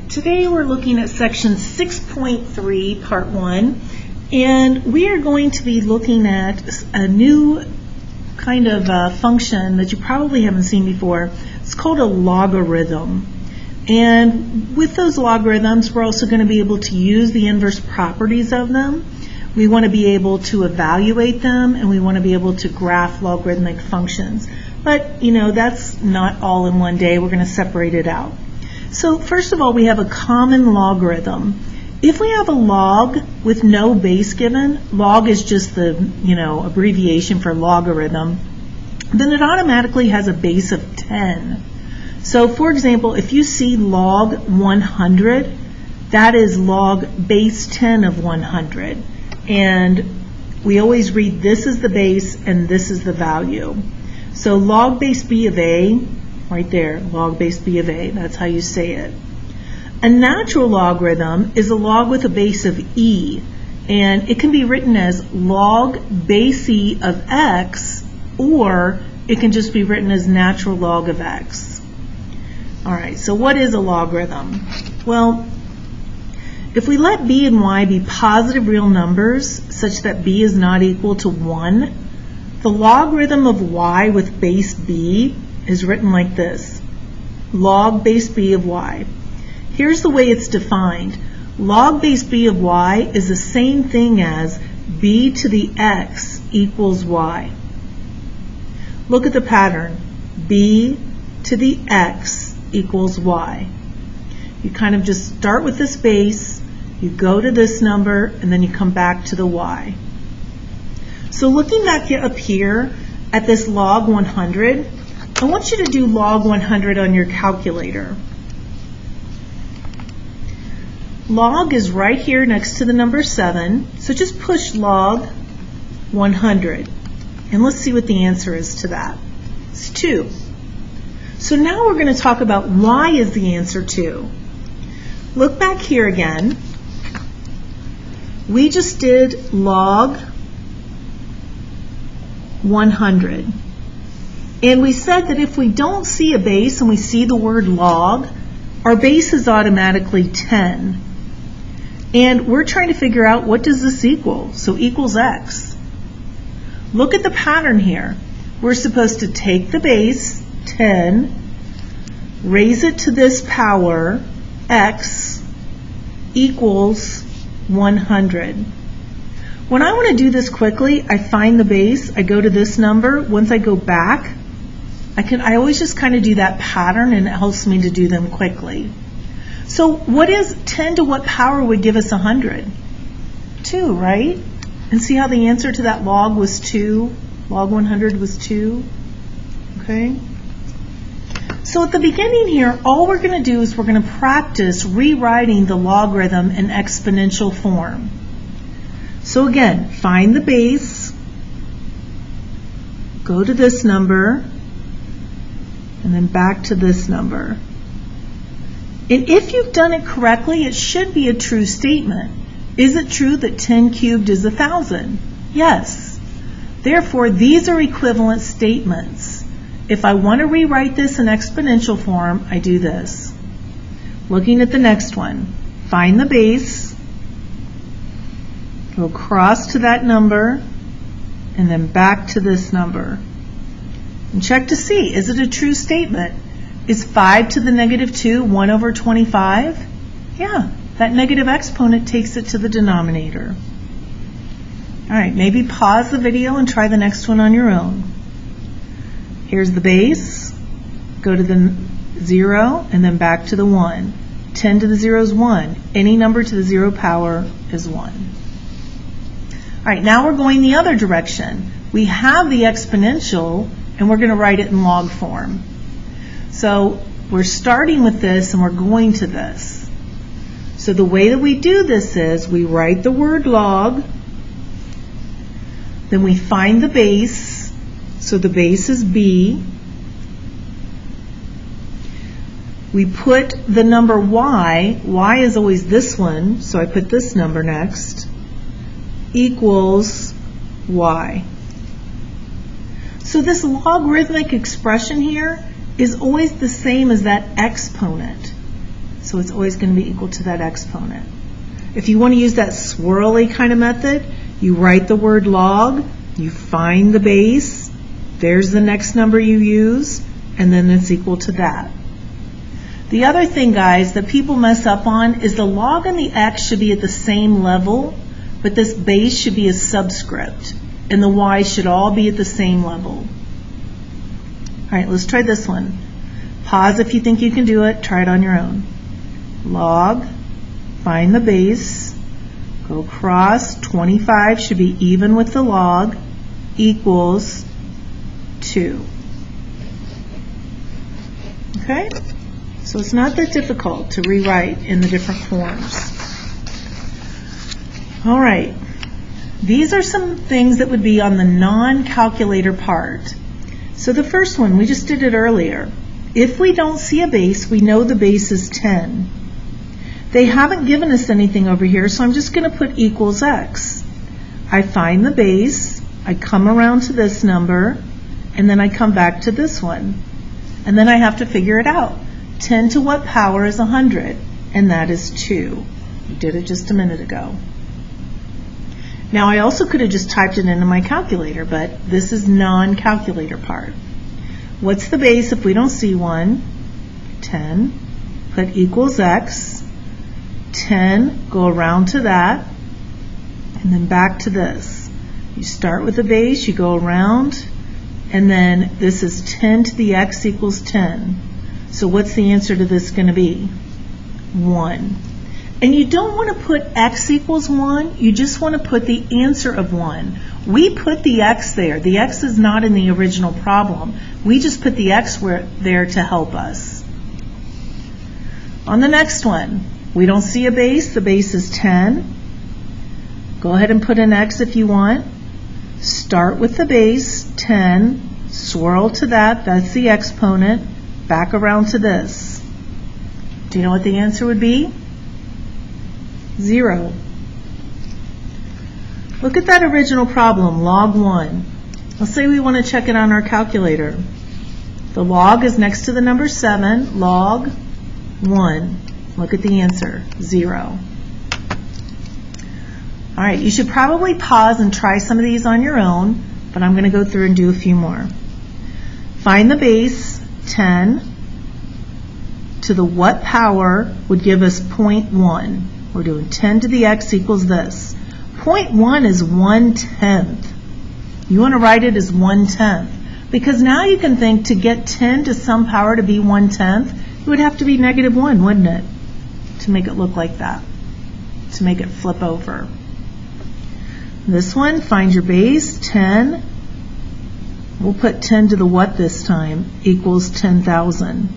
Today we're looking at section 6.3, part 1, and we are going to be looking at a new kind of function that you probably haven't seen before. It's called a logarithm. And with those logarithms, we're also going to be able to use the inverse properties of them. We want to be able to evaluate them, and we want to be able to graph logarithmic functions. But, you know, that's not all in one day. We're going to separate it out. So first of all, we have a common logarithm. If we have a log with no base given, log is just the, abbreviation for logarithm, then it automatically has a base of 10. So for example, if you see log 100, that is log base 10 of 100. And we always read this is the base and this is the value. So log base b of a, right there, log base b of a, that's how you say it. A natural logarithm is a log with a base of e, and it can be written as log base e of x, or it can just be written as natural log of x. Alright, so what is a logarithm? Well, if we let b and y be positive real numbers such that b is not equal to 1, the logarithm of y with base b is written like this, log base b of y. Here's the way it's defined. Log base b of y is the same thing as b to the x equals y. Look at the pattern. B to the x equals y. You kind of just start with this base, you go to this number, and then you come back to the y. So looking back up here at this log 100, I want you to do log 100 on your calculator. Log is right here next to the number 7, so just push log 100. And let's see what the answer is to that. It's 2. So now we're going to talk about why is the answer 2. Look back here again. We just did log 100. And we said that if we don't see a base and we see the word log, our base is automatically 10. And we're trying to figure out what does this equal? So equals x. Look at the pattern here. We're supposed to take the base, 10, raise it to this power, x, equals 100. When I want to do this quickly, I find the base, I go to this number. Once I go back, I always just kind of do that pattern, and it helps me to do them quickly. So what is 10 to what power would give us 100? 2, right? And see how the answer to that log was 2? Log 100 was 2. Okay? So at the beginning here, all we're going to do is we're going to practice rewriting the logarithm in exponential form. So again, find the base, go to this number, and then back to this number. And if you've done it correctly, it should be a true statement. Is it true that 10 cubed is 1,000? Yes. Therefore, these are equivalent statements. If I want to rewrite this in exponential form, I do this. Looking at the next one, find the base, go across to that number, and then back to this number. And check to see, is it a true statement? Is 5 to the negative 2 1 over 25? Yeah, that negative exponent takes it to the denominator. All right, maybe pause the video and try the next one on your own. Here's the base, go to the 0, and then back to the 1. 10 to the 0 is 1. Any number to the 0 power is 1. All right, now we're going the other direction. We have the exponential, and we're going to write it in log form. So we're starting with this, and we're going to this. So the way that we do this is we write the word log, then we find the base, so the base is b. We put the number y is always this one, so I put this number next, equals y. So this logarithmic expression here is always the same as that exponent. So it's always going to be equal to that exponent. If you want to use that swirly kind of method, you write the word log, you find the base, there's the next number you use, and then it's equal to that. The other thing, guys, that people mess up on is the log and the x should be at the same level, but this base should be a subscript, and the y should all be at the same level. All right, let's try this one. Pause if you think you can do it. Try it on your own. Log, find the base, go across. 25 should be even with the log, equals 2. Okay? So it's not that difficult to rewrite in the different forms. All right. These are some things that would be on the non-calculator part. So the first one, we just did it earlier. If we don't see a base, we know the base is 10. They haven't given us anything over here, so I'm just going to put equals x. I find the base, I come around to this number, and then I come back to this one. And then I have to figure it out. 10 to what power is 100? And that is 2. We did it just a minute ago. Now I also could have just typed it into my calculator, but this is non-calculator part. What's the base if we don't see one? 10. Put equals x. 10, go around to that, and then back to this. You start with the base, you go around, and then this is 10 to the x equals 10. So what's the answer to this going to be? 1. And you don't want to put x equals 1, you just want to put the answer of 1. We put the x there. The x is not in the original problem. We just put the x there to help us. On the next one, we don't see a base. The base is 10. Go ahead and put an x if you want. Start with the base, 10. Swirl to that. That's the exponent. Back around to this. Do you know what the answer would be? 0. Look at that original problem, log 1. Let's say we want to check it on our calculator. The log is next to the number 7, log 1. Look at the answer, 0. All right, you should probably pause and try some of these on your own, but I'm going to go through and do a few more. Find the base, 10, to the what power would give us 0.1. We're doing 10 to the x equals this. 0.1 is 1/10. You want to write it as 1/10. Because now you can think to get 10 to some power to be 1/10, it would have to be -1, wouldn't it? To make it look like that. To make it flip over. This one, find your base, 10. We'll put 10 to the what this time? Equals 10,000.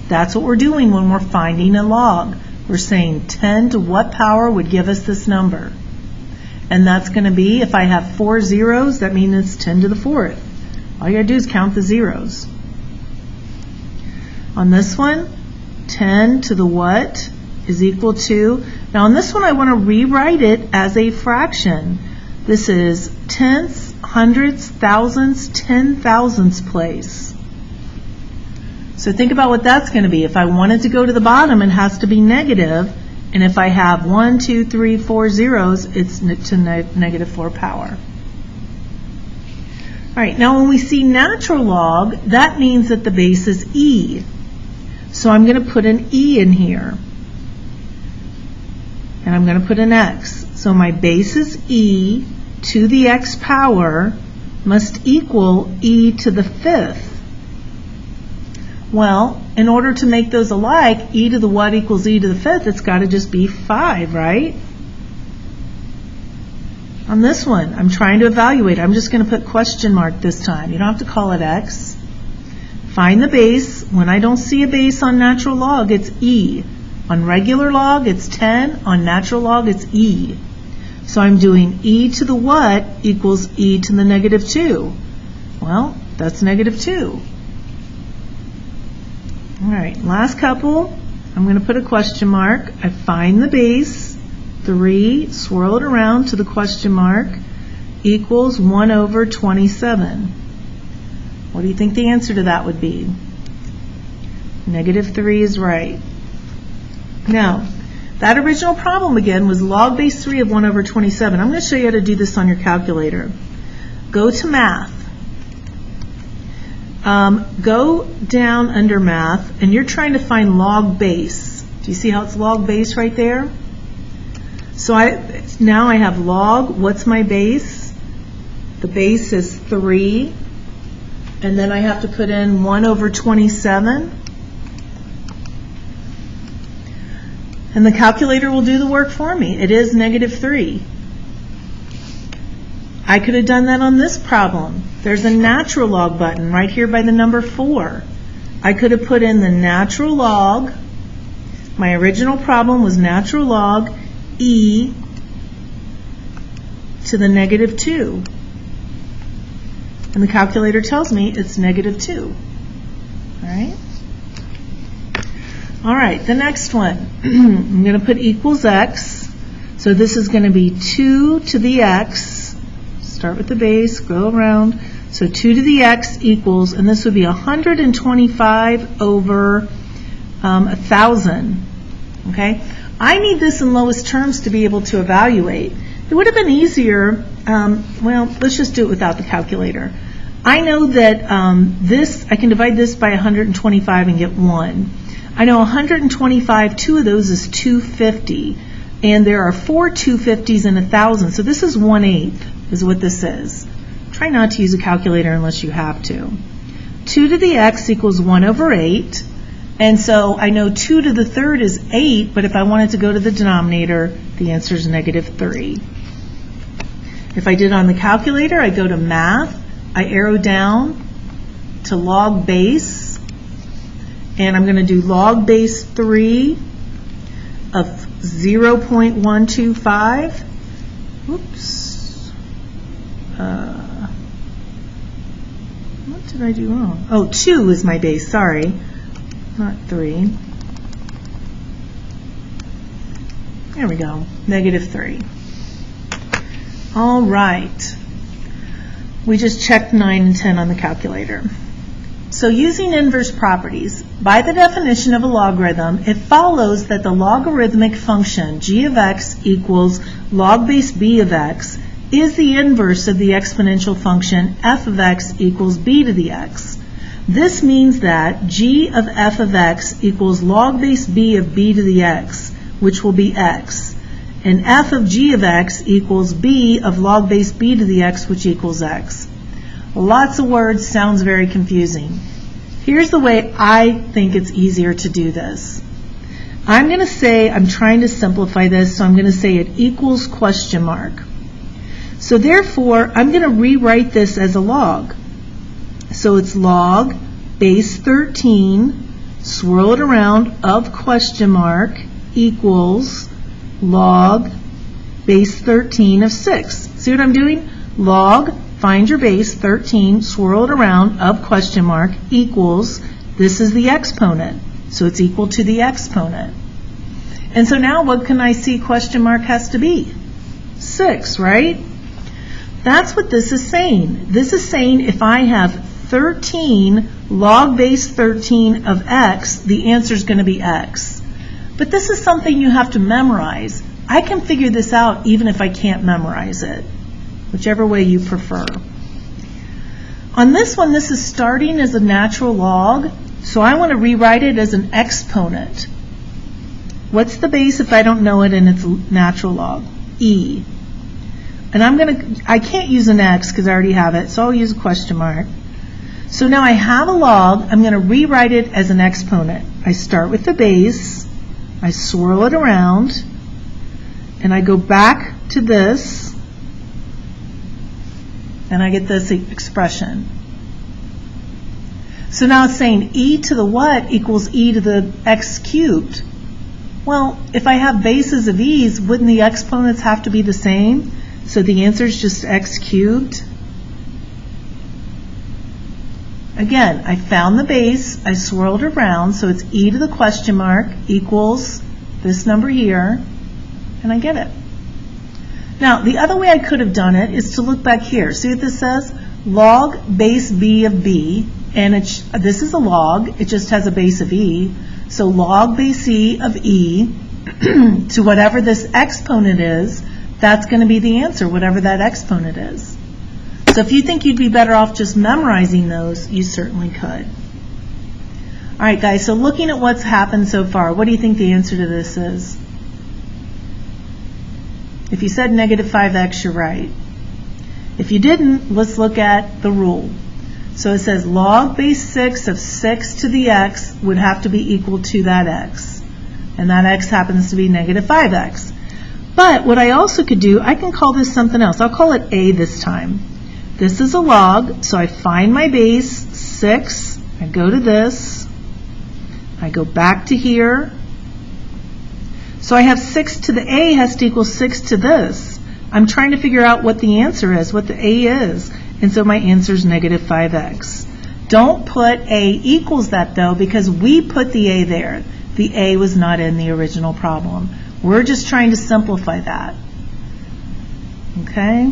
That's what we're doing when we're finding a log. We're saying 10 to what power would give us this number? And that's going to be, if I have 4 zeros, that means it's 10 to the 4th. All you got to do is count the zeros. On this one, 10 to the what is equal to, now on this one I want to rewrite it as a fraction. This is tenths, hundredths, thousandths, 10,000ths place. So think about what that's going to be. If I wanted to go to the bottom, it has to be negative. And if I have 1, 2, 3, 4 zeros, it's to -4 power. All right, now when we see natural log, that means that the base is e. So I'm going to put an e in here. And I'm going to put an x. So my base is e to the x power must equal e to the 5th. Well, in order to make those alike, e to the what equals e to the 5th, it's got to just be 5, right? On this one, I'm trying to evaluate. I'm just going to put question mark this time. You don't have to call it x. Find the base. When I don't see a base on natural log, it's e. On regular log, it's 10. On natural log, it's e. So I'm doing e to the what equals e to the -2. Well, that's -2. All right, last couple. I'm going to put a question mark. I find the base, 3, swirl it around to the question mark, equals 1/27. What do you think the answer to that would be? -3 is right. Now, that original problem again was log base 3 of 1 over 27. I'm going to show you how to do this on your calculator. Go to math. Go down under math, and you're trying to find log base. Do you see how it's log base right there? So now I have log. What's my base? The base is 3. And then I have to put in 1 over 27. And the calculator will do the work for me. It is -3. I could have done that on this problem. There's a natural log button right here by the number 4. I could have put in the natural log. My original problem was natural log e to the -2. And the calculator tells me it's -2. All right? All right, the next one. I'm going to put equals x. So this is going to be 2 to the x. Start with the base, go around. So 2 to the x equals, and this would be 125 over 1,000. Okay? I need this in lowest terms to be able to evaluate. It would have been easier, well, let's just do it without the calculator. I know that I can divide this by 125 and get 1. I know 125, 2 of those is 250, and there are 4 250s in 1,000, so this is 1/8 is what this is. Try not to use a calculator unless you have to. 2 to the x equals 1 over 8, and so I know 2 to the third is 8, but if I wanted to go to the denominator, the answer is -3. If I did on the calculator, I go to math, I arrow down to log base, and I'm going to do log base 3 of 0.125. Oops. What did I do wrong? Oh, 2 is my base, sorry. Not 3. There we go, -3. All right. We just checked 9 and 10 on the calculator. So using inverse properties, by the definition of a logarithm, it follows that the logarithmic function g of x equals log base b of x is the inverse of the exponential function f of x equals b to the x. This means that g of f of x equals log base b of b to the x, which will be x, and f of g of x equals b of log base b to the x, which equals x. Lots of words, sounds very confusing. Here's the way I think it's easier to do this. I'm going to say, I'm trying to simplify this, so I'm going to say it equals question mark. So therefore, I'm going to rewrite this as a log. So it's log base 13, swirl it around, of question mark, equals log base 13 of 6. See what I'm doing? Log, find your base, 13, swirl it around, of question mark, equals, this is the exponent, so it's equal to the exponent. And so now what can I see question mark has to be? 6, right? That's what this is saying. This is saying if I have 13 log base 13 of x, the answer is going to be x. But this is something you have to memorize. I can figure this out even if I can't memorize it, whichever way you prefer. On this one, this is starting as a natural log, so I want to rewrite it as an exponent. What's the base if I don't know it and it's natural log? E. And I can't use an x because I already have it, so I'll use a question mark. So now I have a log, I'm going to rewrite it as an exponent. I start with the base, I swirl it around, and I go back to this, and I get this expression. So now it's saying e to the what equals e to the x cubed. Well, if I have bases of e's, wouldn't the exponents have to be the same? So the answer is just x cubed. Again, I found the base, I swirled around, so it's e to the question mark equals this number here, and I get it. Now, the other way I could have done it is to look back here. See what this says? Log base b of b and this is a log. It just has a base of e. So log base e of e to whatever this exponent is, that's going to be the answer, whatever that exponent is. So if you think you'd be better off just memorizing those, you certainly could. All right, guys, so looking at what's happened so far, what do you think the answer to this is? If you said negative 5x, you're right. If you didn't, let's look at the rule. So it says log base 6 of 6 to the x would have to be equal to that x. And that x happens to be negative 5x. But what I also could do, I can call this something else. I'll call it a this time. This is a log, so I find my base, 6. I go to this. I go back to here. So I have 6 to the a has to equal 6 to this. I'm trying to figure out what the answer is, what the a is. And so my answer is negative 5x. Don't put a equals that, though, because we put the a there. The a was not in the original problem. We're just trying to simplify that. Okay?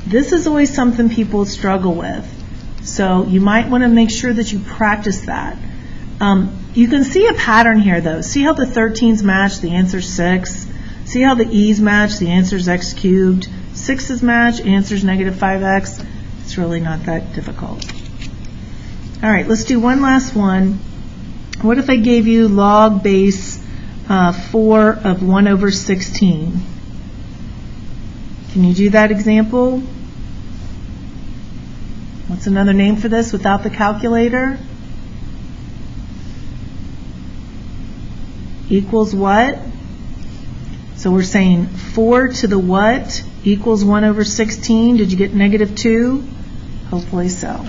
This is always something people struggle with. So you might want to make sure that you practice that. You can see a pattern here, though. See how the 13s match, the answer's 6. See how the e's match, the answer's x cubed. 6's match, answer's negative 5x. It's really not that difficult. All right, let's do one last one. What if I gave you log base 4 of 1 over 16? Can you do that example? What's another name for this without the calculator? Equals what? So we're saying 4 to the what equals 1 over 16. Did you get negative 2? Hopefully so.